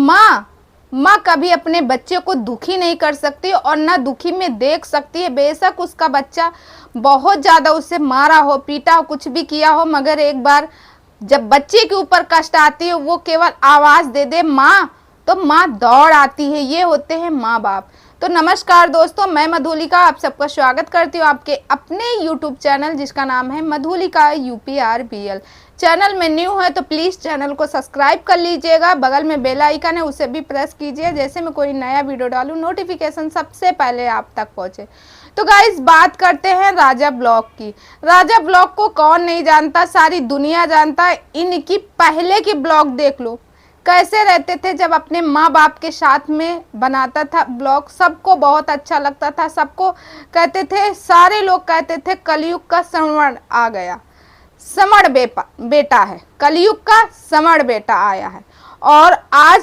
माँ माँ कभी अपने बच्चे को दुखी नहीं कर सकती और ना दुखी में देख सकती है। बेशक उसका बच्चा बहुत ज़्यादा उससे मारा हो, पीटा हो, कुछ भी किया हो, मगर एक बार जब बच्चे के ऊपर कष्ट आती है, वो केवल आवाज़ दे दे माँ, तो माँ दौड़ आती है। ये होते हैं माँ बाप। तो नमस्कार दोस्तों, मैं मधुलिका आप सबका स्वागत करती हूँ आपके अपने YouTube चैनल जिसका नाम है मधुलिका UPRBL। चैनल में न्यू है तो प्लीज़ चैनल को सब्सक्राइब कर लीजिएगा, बगल में बेल आइकन है उसे भी प्रेस कीजिए, जैसे मैं कोई नया वीडियो डालूँ नोटिफिकेशन सबसे पहले आप तक पहुँचे। तो गाइस बात करते हैं राजा ब्लॉग की। राजा ब्लॉग को कौन नहीं जानता, सारी दुनिया जानता है। इनकी पहले की ब्लॉग देख लो, कैसे रहते थे जब अपने माँ बाप के साथ में बनाता था ब्लॉग। सबको बहुत अच्छा लगता था, सबको कहते थे, सारे लोग कहते थे कलयुग का समण आ गया, समण बेटा है, कलयुग का समण बेटा आया है। और आज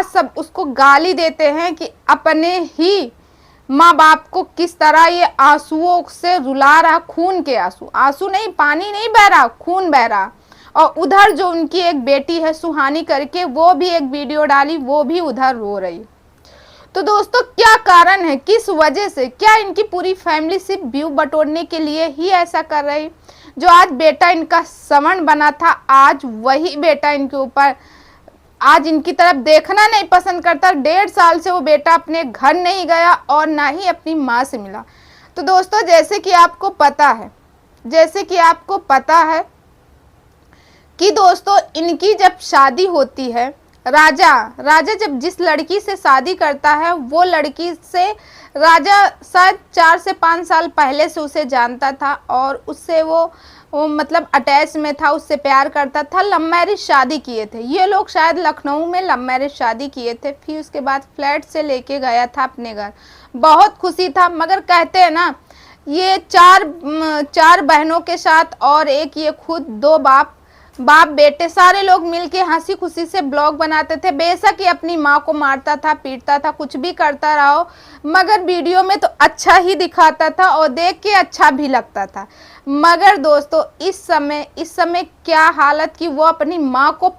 सब उसको गाली देते हैं कि अपने ही माँ बाप को किस तरह ये आंसुओं से रुला रहा, खून के आंसू, आंसू नहीं, पानी नहीं बह रहा, खून बह रहा। और उधर जो उनकी एक बेटी है सुहानी करके, वो भी एक वीडियो डाली, वो भी उधर रो रही। तो दोस्तों क्या कारण है, किस वजह से, क्या इनकी पूरी फैमिली सिर्फ व्यू बटोरने के लिए ही ऐसा कर रही? जो आज बेटा इनका समण बना था, आज वही बेटा इनके ऊपर, आज इनकी तरफ देखना नहीं पसंद करता। 1.5 साल से वो बेटा अपने घर नहीं गया और ना ही अपनी माँ से मिला। तो दोस्तों जैसे कि आपको पता है कि दोस्तों इनकी जब शादी होती है, राजा जब जिस लड़की से शादी करता है, वो लड़की से राजा शायद 4 से 5 साल पहले से उसे जानता था और उससे वो मतलब अटैच में था, उससे प्यार करता था। लव मैरिज शादी किए थे ये लोग, शायद लखनऊ में लव मैरिज शादी किए थे। फिर उसके बाद फ्लैट से लेके गया था अपने घर, बहुत खुशी था। मगर कहते हैं ना, ये चार बहनों के साथ और एक ये खुद, 2 बाप बेटे सारे लोग मिलके हंसी खुशी से ब्लॉग बनाते थे। बेशक ये अपनी माँ को मारता था, पीटता था, कुछ भी करता रहो, मगर वीडियो में तो अच्छा ही दिखाता था और देख के अच्छा भी लगता था। मगर दोस्तों इस समय क्या हालत की, वो अपनी माँ को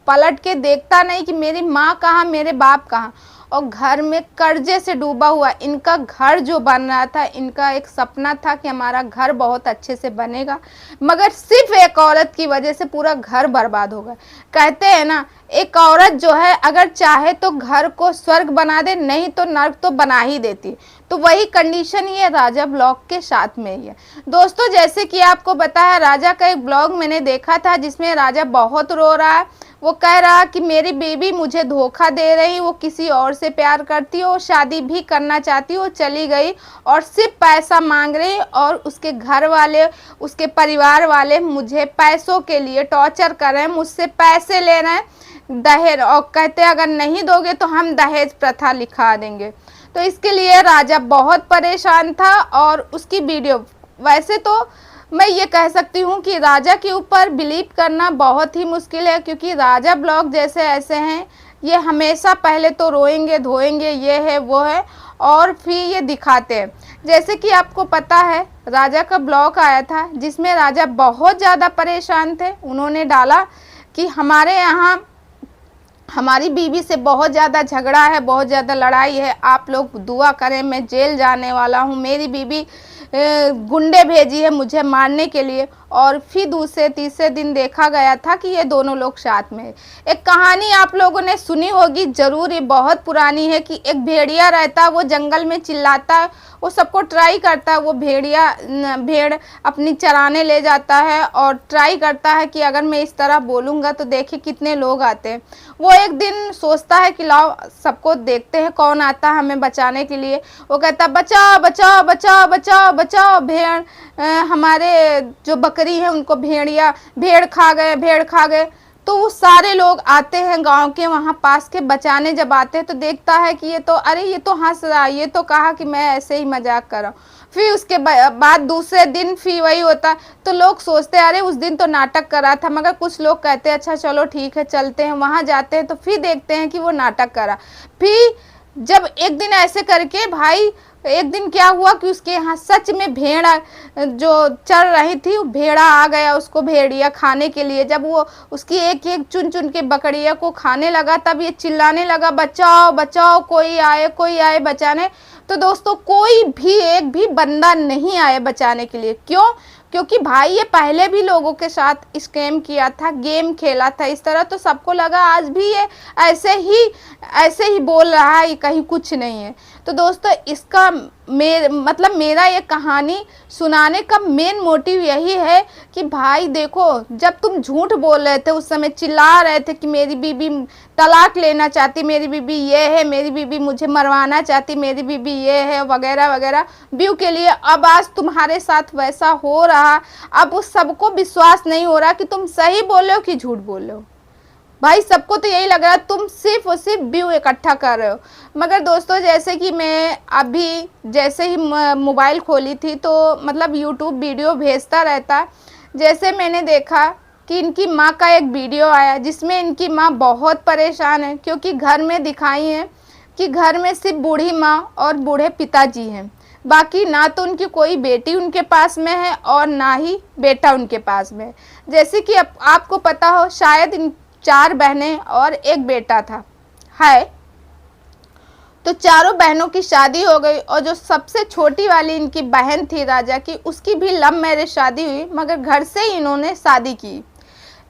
पलट के देखता नहीं कि मेरी माँ कहाँ, मेरे बाप कहाँ। और घर में कर्जे से डूबा हुआ इनका घर जो बन रहा था, इनका एक सपना था कि हमारा घर बहुत अच्छे से बनेगा, मगर सिर्फ एक औरत की वजह से पूरा घर बर्बाद हो गया। कहते हैं ना, एक औरत जो है अगर चाहे तो घर को स्वर्ग बना दे, नहीं तो नर्क तो बना ही देती। तो वही कंडीशन ये राजा ब्लॉग के साथ में ही है। दोस्तों जैसे कि आपको पता है, राजा का एक ब्लॉग मैंने देखा था जिसमें राजा बहुत रो रहा है। वो कह रहा कि मेरी बेबी मुझे धोखा दे रही, वो किसी और से प्यार करती हो, शादी भी करना चाहती हो, चली गई और सिर्फ पैसा मांग रही। और उसके घर वाले, उसके परिवार वाले मुझे पैसों के लिए टॉर्चर कर रहे हैं, मुझसे पैसे ले रहे हैं, दहेज, और कहते हैं अगर नहीं दोगे तो हम दहेज प्रथा लिखा देंगे। तो इसके लिए राजा बहुत परेशान था। और उसकी वीडियो, वैसे तो मैं ये कह सकती हूँ कि राजा के ऊपर बिलीव करना बहुत ही मुश्किल है, क्योंकि राजा ब्लॉग जैसे ऐसे हैं, ये हमेशा पहले तो रोएंगे धोएंगे, ये है वो है, और फिर ये दिखाते हैं। जैसे कि आपको पता है, राजा का ब्लॉग आया था जिसमें राजा बहुत ज़्यादा परेशान थे। उन्होंने डाला कि हमारे यहाँ हमारी बीवी से बहुत ज़्यादा झगड़ा है, बहुत ज़्यादा लड़ाई है, आप लोग दुआ करें, मैं जेल जाने वाला हूँ, मेरी बीवी गुंडे भेजी है मुझे मारने के लिए। और फिर दूसरे तीसरे दिन देखा गया था कि ये दोनों लोग साथ में। एक कहानी आप लोगों ने सुनी होगी ज़रूर, ये बहुत पुरानी है, कि एक भेड़िया रहता है, वो जंगल में चिल्लाता है, वो सबको ट्राई करता है, वो भेड़ अपनी चराने ले जाता है और ट्राई करता है कि अगर मैं इस तरह बोलूँगा तो देखिए कितने लोग आते हैं। वो एक दिन सोचता है कि लाओ सबको देखते हैं कौन आता है हमें बचाने के लिए। वो कहता बचाओ बचाओ बचाओ बचाओ बचाओ, भेड़ हमारे जो बकरी है उनको भेड़ खा गए। तो वो सारे लोग आते हैं गांव के वहाँ पास के बचाने। जब आते हैं तो देखता है कि ये तो हंस रहा है, ये तो कहा कि मैं ऐसे ही मजाक कर रहा हूँ। फिर उसके बाद दूसरे दिन फिर वही होता। तो लोग सोचते अरे उस दिन तो नाटक कर रहा था, मगर कुछ लोग कहते हैं अच्छा चलो ठीक है चलते हैं। वहाँ जाते हैं तो फिर देखते हैं कि वो नाटक करा। फिर जब एक दिन ऐसे करके भाई एक दिन क्या हुआ कि उसके यहाँ सच में भेड़ जो चल रही थी, वो भेड़ा आ गया उसको भेड़िया खाने के लिए। जब वो उसकी एक एक चुन चुन के बकरिया को खाने लगा, तब ये चिल्लाने लगा, बचाओ बचाओ, कोई आए बचाने। तो दोस्तों कोई भी एक भी बंदा नहीं आया बचाने के लिए। क्यों? क्योंकि भाई ये पहले भी लोगों के साथ स्कैम किया था, गेम खेला था इस तरह। तो सबको लगा आज भी ये ऐसे ही बोल रहा है, ये कहीं कुछ नहीं है। तो दोस्तों इसका मतलब मेरा ये कहानी सुनाने का मेन मोटिव यही है कि भाई देखो, जब तुम झूठ बोल रहे थे, उस समय चिल्ला रहे थे कि मेरी बीबी तलाक लेना चाहती, मेरी बीबी ये है, मेरी बीबी मुझे मरवाना चाहती, मेरी बीबी ये है, वगैरह वगैरह व्यू के लिए। अब आज तुम्हारे साथ वैसा हो रहा, अब उस सबको विश्वास नहीं हो रहा कि तुम सही बोल रहे हो कि झूठ बोल रहे हो। भाई सबको तो यही लग रहा है तुम सिर्फ और सिर्फ व्यू इकट्ठा कर रहे हो। मगर दोस्तों जैसे कि मैं अभी जैसे ही मोबाइल खोली थी, तो मतलब यूट्यूब वीडियो भेजता रहता। जैसे मैंने देखा कि इनकी माँ का एक वीडियो आया, जिसमें इनकी माँ बहुत परेशान है, क्योंकि घर में दिखाई है कि घर में सिर्फ बूढ़ी माँ और बूढ़े पिताजी हैं। बाकी ना तो उनकी कोई बेटी उनके पास में है और ना ही बेटा उनके पास में। जैसे कि आपको पता हो, शायद इन 4 बहनें और एक बेटा था है। तो चारों बहनों की शादी हो गई, और जो सबसे छोटी वाली इनकी बहन थी राजा की, उसकी भी लव मैरिज शादी हुई। मगर घर से ही इन्होंने शादी की।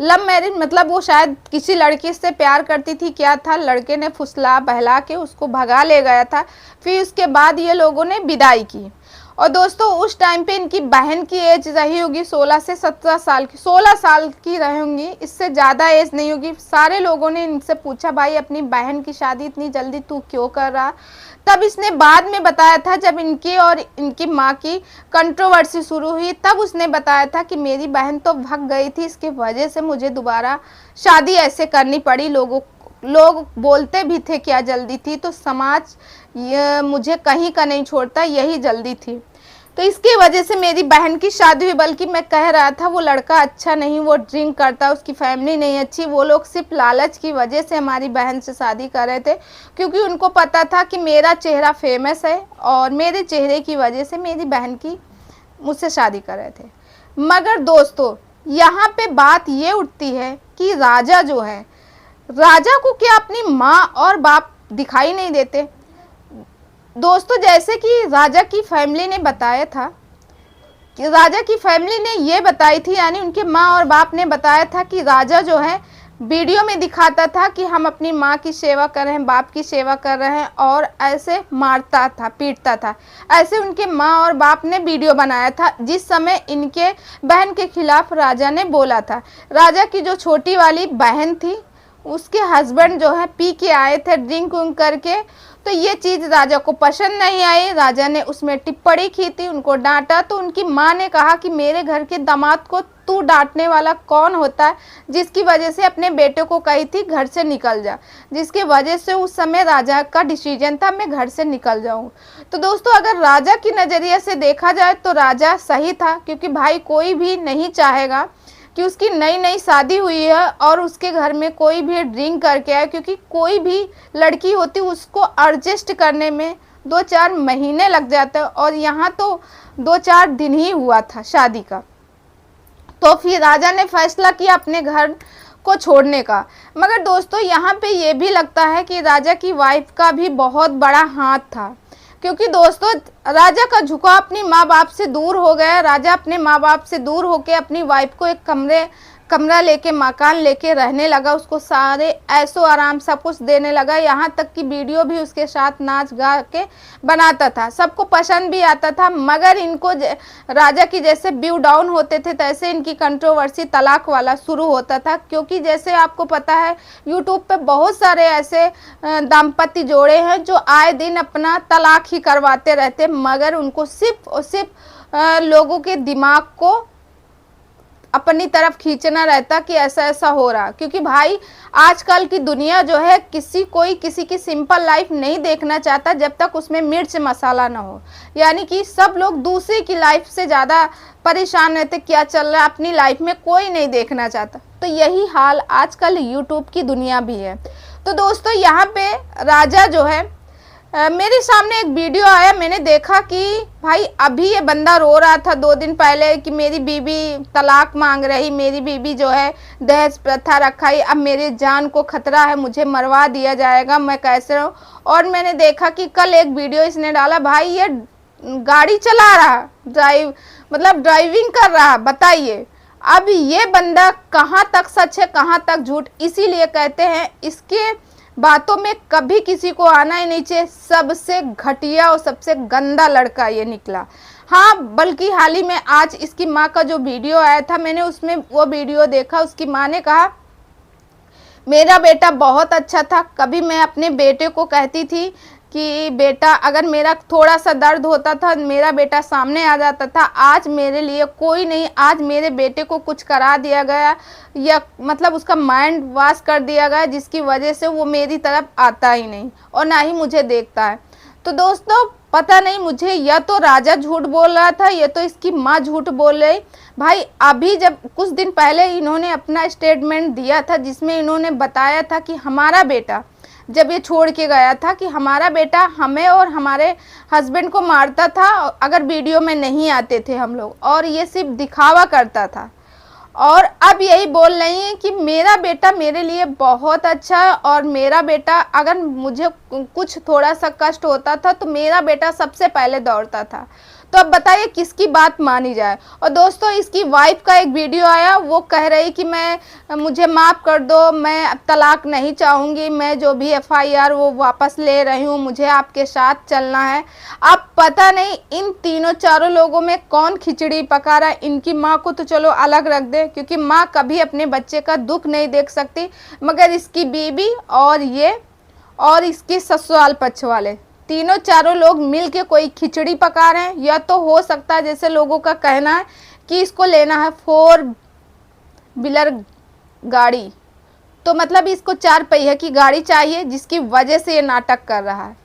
लव मैरिज मतलब वो शायद किसी लड़की से प्यार करती थी, क्या था, लड़के ने फुसला बहला के उसको भगा ले गया था। फिर उसके बाद ये लोगों ने विदाई की। और दोस्तों उस टाइम पे इनकी बहन की एज रही होगी 16 से 17 साल की, 16 साल की रही होंगी, इससे ज़्यादा एज नहीं होगी। सारे लोगों ने इनसे पूछा, भाई अपनी बहन की शादी इतनी जल्दी तू क्यों कर रहा? तब इसने बाद में बताया था, जब इनकी और इनकी माँ की कंट्रोवर्सी शुरू हुई, तब उसने बताया था कि मेरी बहन तो भाग गई थी, इसके वजह से मुझे दोबारा शादी ऐसे करनी पड़ी। लोग बोलते भी थे क्या जल्दी थी, तो समाज ये मुझे कहीं का नहीं छोड़ता, यही जल्दी थी, तो इसकी वजह से मेरी बहन की शादी हुई। बल्कि मैं कह रहा था वो लड़का अच्छा नहीं, वो ड्रिंक करता, उसकी फैमिली नहीं अच्छी, वो लोग सिर्फ लालच की वजह से हमारी बहन से शादी कर रहे थे, क्योंकि उनको पता था कि मेरा चेहरा फेमस है और मेरे चेहरे की वजह से मेरी बहन की मुझसे शादी कर रहे थे। मगर दोस्तों यहाँ पे बात ये उठती है कि राजा जो है, राजा को क्या अपनी माँ और बाप दिखाई नहीं देते? दोस्तों जैसे कि राजा की फैमिली ने बताया था, कि राजा की फैमिली ने ये बताई थी, यानी उनके माँ और बाप ने बताया था कि राजा जो है वीडियो में दिखाता था कि हम अपनी माँ की सेवा कर रहे हैं, बाप की सेवा कर रहे हैं, और ऐसे मारता था, पीटता था। ऐसे उनके माँ और बाप ने वीडियो बनाया था, जिस समय इनके बहन के खिलाफ राजा ने बोला था। राजा की जो छोटी वाली बहन थी, उसके हस्बैंड जो है पी के आए थे ड्रिंक उंक करके, तो ये चीज़ राजा को पसंद नहीं आई। राजा ने उसमें टिप्पणी की थी, उनको डांटा। तो उनकी माँ ने कहा कि मेरे घर के दामाद को तू डांटने वाला कौन होता है, जिसकी वजह से अपने बेटे को कही थी घर से निकल जा, जिसकी वजह से उस समय राजा का डिसीजन था मैं घर से निकल जाऊँ। तो दोस्तों अगर राजा की नज़रिए से देखा जाए तो राजा सही था, क्योंकि भाई कोई भी नहीं चाहेगा कि उसकी नई नई शादी हुई है और उसके घर में कोई भी ड्रिंक करके आए, क्योंकि कोई भी लड़की होती उसको एडजस्ट करने में 2-4 महीने लग जाते, और यहाँ तो 2-4 दिन ही हुआ था शादी का। तो फिर राजा ने फैसला किया अपने घर को छोड़ने का। मगर दोस्तों यहाँ पे ये भी लगता है कि राजा की वाइफ का भी बहुत बड़ा हाथ था, क्योंकि दोस्तों राजा का झुकाव अपनी माँ बाप से दूर हो गया। राजा अपने माँ बाप से दूर होकर अपनी वाइफ को एक कमरा लेके, मकान लेके रहने लगा, उसको सारे ऐशो आराम सब कुछ देने लगा। यहाँ तक कि वीडियो भी उसके साथ नाच गा के बनाता था, सबको पसंद भी आता था। मगर इनको राजा की जैसे व्यू डाउन होते थे, तैसे इनकी कंट्रोवर्सी तलाक वाला शुरू होता था, क्योंकि जैसे आपको पता है यूट्यूब पे बहुत सारे ऐसे दाम्पत्य जोड़े हैं जो आए दिन अपना तलाक ही करवाते रहते, मगर उनको सिर्फ और सिर्फ लोगों के दिमाग को अपनी तरफ खींचना रहता कि ऐसा ऐसा हो रहा। क्योंकि भाई आजकल की दुनिया जो है, कोई किसी की सिंपल लाइफ नहीं देखना चाहता जब तक उसमें मिर्च मसाला ना हो। यानी कि सब लोग दूसरे की लाइफ से ज़्यादा परेशान रहते, क्या चल रहा है अपनी लाइफ में कोई नहीं देखना चाहता। तो यही हाल आजकल यूट्यूब की दुनिया भी है। तो दोस्तों यहाँ पे राजा जो है मेरे सामने एक वीडियो आया, मैंने देखा कि भाई अभी ये बंदा रो रहा था 2 दिन पहले कि मेरी बीवी तलाक मांग रही, मेरी बीवी जो है दहेज प्रथा रखाई, अब मेरी जान को खतरा है, मुझे मरवा दिया जाएगा, मैं कैसे रहूं। और मैंने देखा कि कल एक वीडियो इसने डाला, भाई ये गाड़ी चला रहा, ड्राइविंग कर रहा, बताइए अब ये बंदा कहाँ तक सच है कहाँ तक झूठ। इसीलिए कहते हैं इसके बातों में कभी किसी को आना ही नहीं चाहिए। सबसे घटिया और सबसे गंदा लड़का ये निकला। हाँ, बल्कि हाल ही में आज इसकी माँ का जो वीडियो आया था, मैंने उसमें वो वीडियो देखा। उसकी माँ ने कहा मेरा बेटा बहुत अच्छा था। कभी मैं अपने बेटे को कहती थी कि बेटा, अगर मेरा थोड़ा सा दर्द होता था मेरा बेटा सामने आ जाता था। आज मेरे लिए कोई नहीं, आज मेरे बेटे को कुछ करा दिया गया या उसका माइंड वॉश कर दिया गया, जिसकी वजह से वो मेरी तरफ आता ही नहीं और ना ही मुझे देखता है। तो दोस्तों, पता नहीं मुझे या तो राजा झूठ बोल रहा था या तो इसकी माँ झूठ बोल रही। भाई अभी जब कुछ दिन पहले इन्होंने अपना स्टेटमेंट दिया था, जिसमें इन्होंने बताया था कि हमारा बेटा जब ये छोड़ के गया था कि हमारा बेटा हमें और हमारे हस्बैंड को मारता था अगर वीडियो में नहीं आते थे हम लोग, और ये सिर्फ दिखावा करता था। और अब यही बोल रही हैं कि मेरा बेटा मेरे लिए बहुत अच्छा है और मेरा बेटा, अगर मुझे कुछ थोड़ा सा कष्ट होता था तो मेरा बेटा सबसे पहले दौड़ता था। तो अब बताइए किसकी बात मानी जाए। और दोस्तों, इसकी वाइफ का एक वीडियो आया, वो कह रही कि मुझे माफ़ कर दो, मैं अब तलाक नहीं चाहूँगी, मैं जो भी FIR वो वापस ले रही हूँ, मुझे आपके साथ चलना है। अब पता नहीं इन तीनों चारों लोगों में कौन खिचड़ी पका रहा है। इनकी माँ को तो चलो अलग रख दे, क्योंकि माँ कभी अपने बच्चे का दुख नहीं देख सकती, मगर इसकी बीवी और ये और इसके ससुराल पक्ष वाले तीनों चारों लोग मिलके कोई खिचड़ी पका रहे हैं। या तो हो सकता है, जैसे लोगों का कहना है कि इसको लेना है 4 व्हीलर गाड़ी, तो इसको 4 पहिए की गाड़ी चाहिए, जिसकी वजह से ये नाटक कर रहा है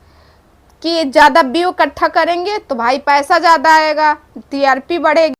कि ज़्यादा व्यू इकट्ठा करेंगे तो भाई पैसा ज़्यादा आएगा, TRP बढ़ेगी।